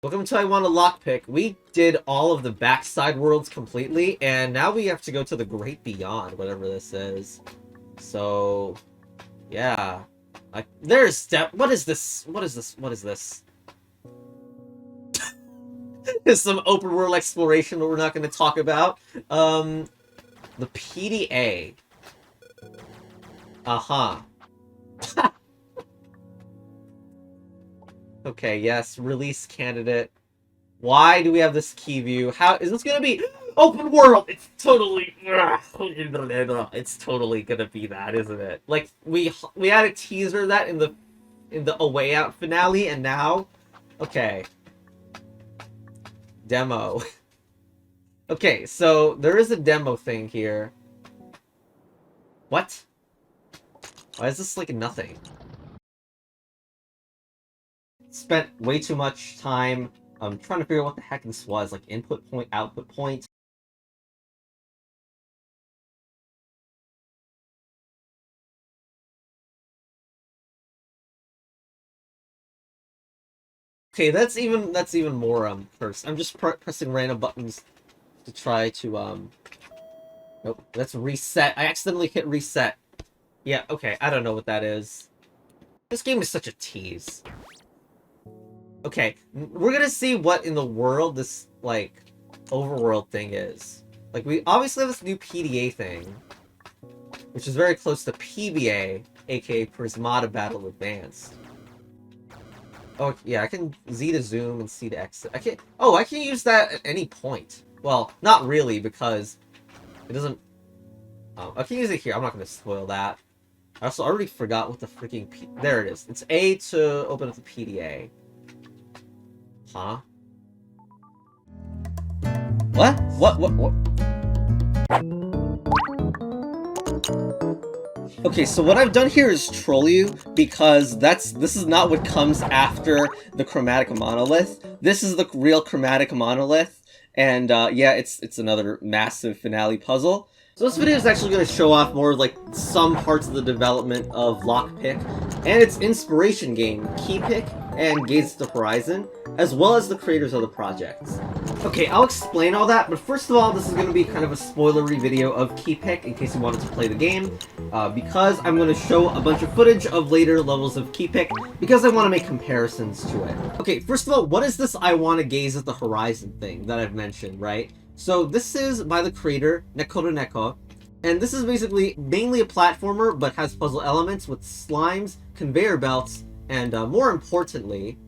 Welcome to I Want a Lockpick. We did all of the backside worlds completely, and now we have to go to the Great Beyond, whatever this is. So, yeah. There's step. What is this? What is this? What is this? There's some open world exploration that we're not going to talk about. The PDA. Uh-huh. Okay, yes, release candidate. Why do we have this key view? How is this gonna be open world? It's totally gonna be that, isn't it? Like we had a teaser of that in the A Way Out finale, and now, okay, demo. Okay, so there is a demo thing here. What? Why is this like nothing? Spent way too much time trying to figure out what the heck this was, like input point, output point. Okay, that's even more first. I'm just pressing random buttons to try to nope, that's reset. I accidentally hit reset. Yeah, okay, I don't know what that is. This game is such a tease. Okay, we're gonna see what in the world this, like, overworld thing is. Like, we obviously have this new PDA thing, which is very close to PBA, aka Prismata Battle Advanced. Oh, yeah, I can Z to zoom and C to exit. I can use that at any point. Well, not really, because it doesn't... Oh, I can use it here. I'm not gonna spoil that. I also already forgot what the freaking there it is. It's A to open up the PDA. Huh? What? What? Okay, so what I've done here is troll you, because this is not what comes after the chromatic monolith. This is the real chromatic monolith, and yeah, it's another massive finale puzzle. So this video is actually going to show off more of, like, some parts of the development of Lockpick, and its inspiration game, KeyPick and Gaze at the Horizon, as well as the creators of the projects. Okay, I'll explain all that, but first of all, this is going to be kind of a spoilery video of KeyPick, in case you wanted to play the game, because I'm going to show a bunch of footage of later levels of KeyPick, because I want to make comparisons to it. Okay, first of all, what is this I want to gaze at the horizon thing that I've mentioned, right? So this is by the creator, necoroneko, and this is basically mainly a platformer, but has puzzle elements with slimes, conveyor belts, and more importantly,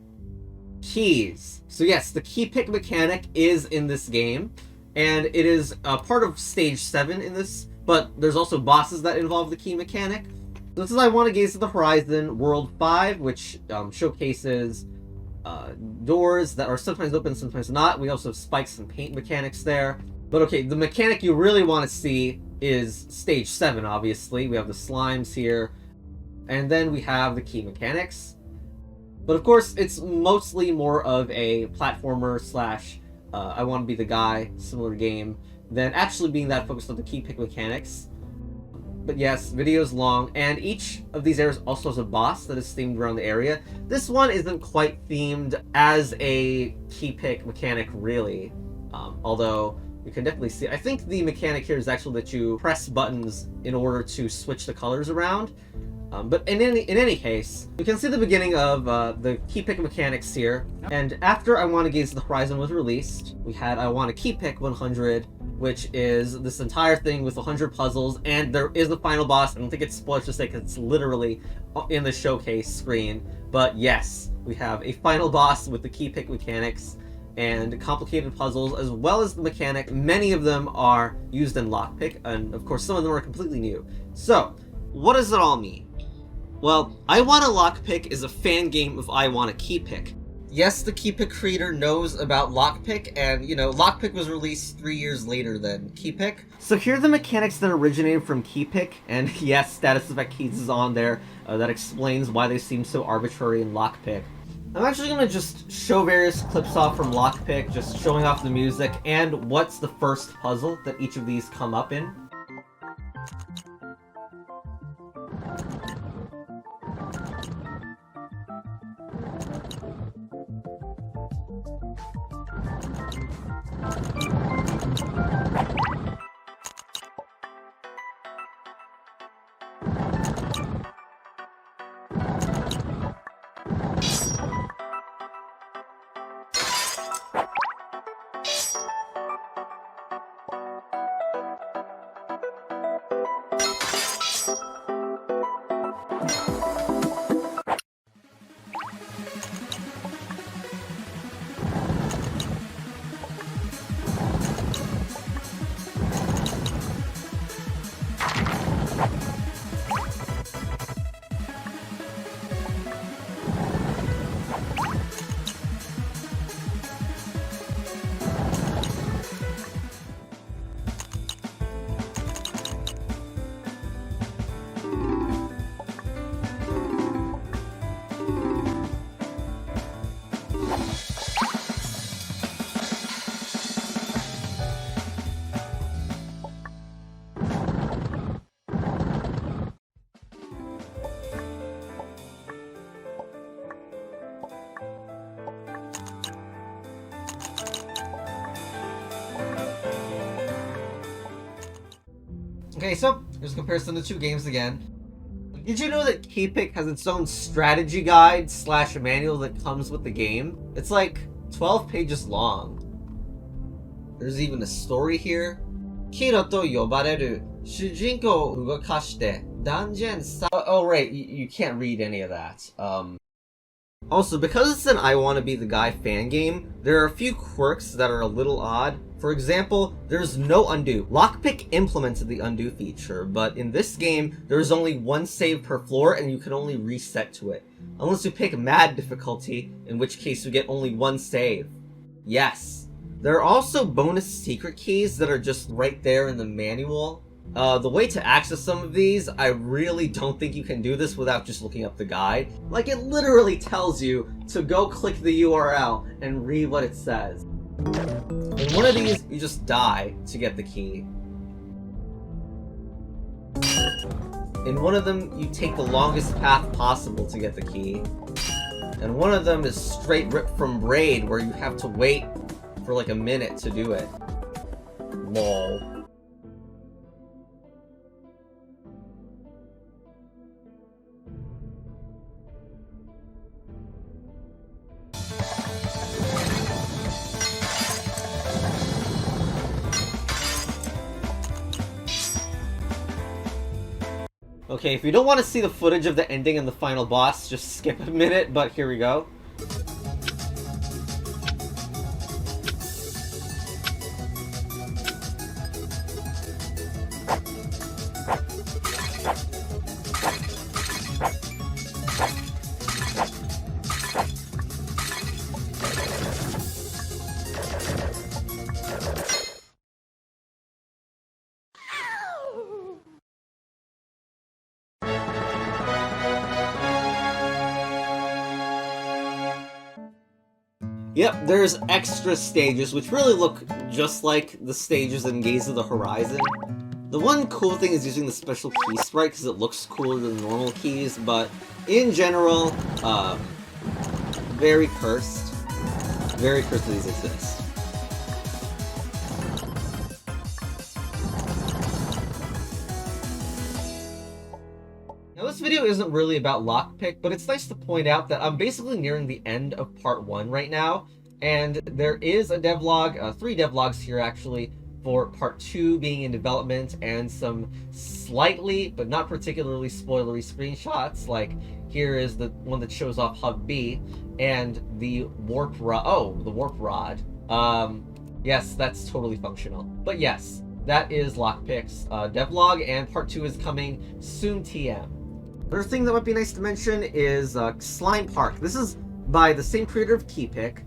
keys. So yes, the KeyPick mechanic is in this game, and it is part of stage 7 in this, but there's also bosses that involve the key mechanic. This is I Want to Gaze at the Horizon, World 5, which showcases doors that are sometimes open, sometimes not. We also have spikes and paint mechanics there. But okay, the mechanic you really want to see is stage 7, obviously. We have the slimes here, and then we have the key mechanics. But of course, it's mostly more of a platformer slash I want to be the guy similar game than actually being that focused on the KeyPick mechanics. But yes, video's long, and each of these areas also has a boss that is themed around the area. This one isn't quite themed as a KeyPick mechanic, really. Although, you can definitely see... I think the mechanic here is actually that you press buttons in order to switch the colors around. But in any case, you can see the beginning of the KeyPick mechanics here. And after I Want to Gaze at the Horizon was released, we had I Want to KeyPick 100, which is this entire thing with 100 puzzles, and there is the final boss. I don't think it's spoilers to say because it's literally in the showcase screen. But yes, we have a final boss with the KeyPick mechanics and complicated puzzles, as well as the mechanic. Many of them are used in Lockpick, and of course some of them are completely new. So, what does it all mean? Well, I Want a Lockpick is a fan game of I Want a KeyPick. Yes, the KeyPick creator knows about Lockpick, and, you know, Lockpick was released 3 years later than KeyPick. So here are the mechanics that originated from KeyPick, and yes, status effect keys is on there. That explains why they seem so arbitrary in Lockpick. I'm actually going to just show various clips off from Lockpick, just showing off the music, and what's the first puzzle that each of these come up in. Okay, so here's a comparison of the two games again. Did you know that KeyPick has its own strategy guide / manual that comes with the game? It's like 12 pages long. There's even a story here. Kira to yobareru shujinkoを動かしてdungeonさ Oh right, you can't read any of that. Also, because it's an I Wanna Be the Guy fan game, there are a few quirks that are a little odd. For example, there's no undo. Lockpick implemented the undo feature, but in this game, there's only one save per floor and you can only reset to it. Unless you pick mad difficulty, in which case you get only one save. Yes. There are also bonus secret keys that are just right there in the manual. The way to access some of these, I really don't think you can do this without just looking up the guide. Like, it literally tells you to go click the URL and read what it says. In one of these, you just die to get the key. In one of them, you take the longest path possible to get the key. And one of them is straight ripped from Braid, where you have to wait for like a minute to do it. Lol. Okay, if you don't want to see the footage of the ending and the final boss, just skip a minute, but here we go. Yep, there's extra stages, which really look just like the stages in Gaze of the Horizon. The one cool thing is using the special key sprite, because it looks cooler than the normal keys, but in general, very cursed. Very cursed that these exist. Now this video isn't really about Lockpick, but it's nice to point out that I'm basically nearing the end of part 1 right now, and there is a devlog, 3 devlogs here actually, for part 2 being in development, and some slightly, but not particularly spoilery screenshots, like here is the one that shows off Hub B, and the warp rod. Oh, the warp rod. Yes, that's totally functional. But yes, that is Lockpick's devlog, and part 2 is coming soon TM. Another thing that might be nice to mention is SlimePark. This is by the same creator of KeyPick,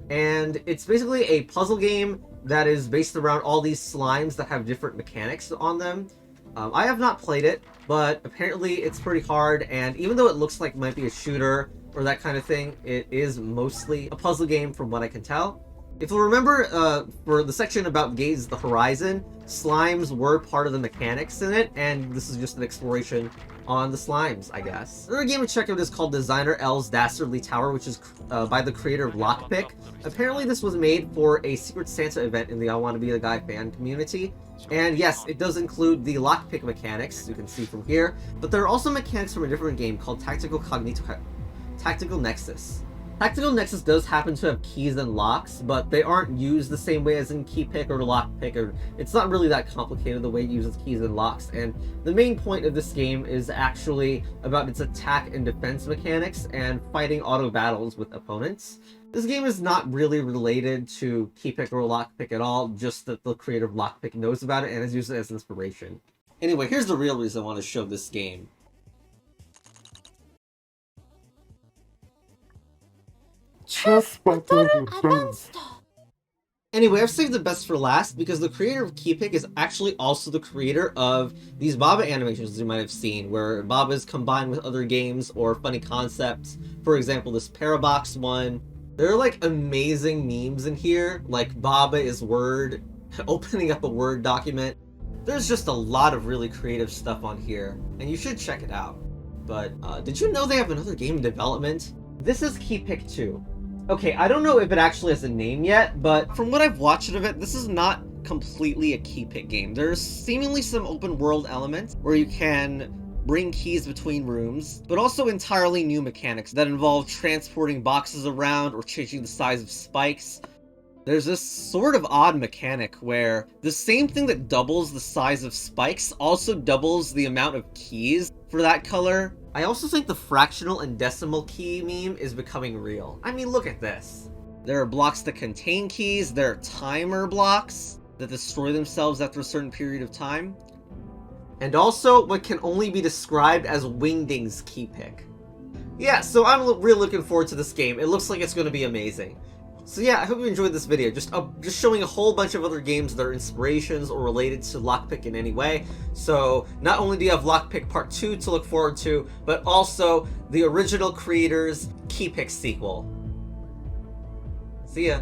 and it's basically a puzzle game that is based around all these slimes that have different mechanics on them. I have not played it, but apparently it's pretty hard, and even though it looks like it might be a shooter or that kind of thing, it is mostly a puzzle game from what I can tell. If you remember, for the section about Gaze the Horizon, slimes were part of the mechanics in it, and this is just an exploration on the slimes, I guess. Another game to check out is called Designer L's Dastardly Tower, which is by the creator of Lockpick. Apparently this was made for a Secret Santa event in the I Wanna Be the Guy fan community. And yes, it does include the lockpick mechanics, you can see from here, but there are also mechanics from a different game called Tactical Nexus. Tactical Nexus does happen to have keys and locks, but they aren't used the same way as in KeyPick or Lockpick, or it's not really that complicated the way it uses keys and locks, and the main point of this game is actually about its attack and defense mechanics and fighting auto battles with opponents. This game is not really related to KeyPick or Lockpick at all, just that the creator of Lockpick knows about it and has used it as inspiration. Anyway, here's the real reason I want to show this game. Anyway, I've saved the best for last because the creator of KeyPick is actually also the creator of these Baba animations you might have seen, where Baba is combined with other games or funny concepts. For example, this Parabox one. There are like amazing memes in here, like Baba is Word, opening up a Word document. There's just a lot of really creative stuff on here, and you should check it out. But did you know they have another game in development? This is KeyPick 2. Okay, I don't know if it actually has a name yet, but from what I've watched of it, this is not completely a KeyPick game. There's seemingly some open world elements where you can bring keys between rooms, but also entirely new mechanics that involve transporting boxes around or changing the size of spikes. There's this sort of odd mechanic where the same thing that doubles the size of spikes also doubles the amount of keys for that color. I also think the fractional and decimal key meme is becoming real. I mean, look at this. There are blocks that contain keys, there are timer blocks that destroy themselves after a certain period of time, and also what can only be described as Wingding's KeyPick. Yeah, so I'm really looking forward to this game. It looks like it's going to be amazing. So yeah, I hope you enjoyed this video, just showing a whole bunch of other games that are inspirations or related to Lockpick in any way. So not only do you have Lockpick Part 2 to look forward to, but also the original creator's KeyPick sequel. See ya.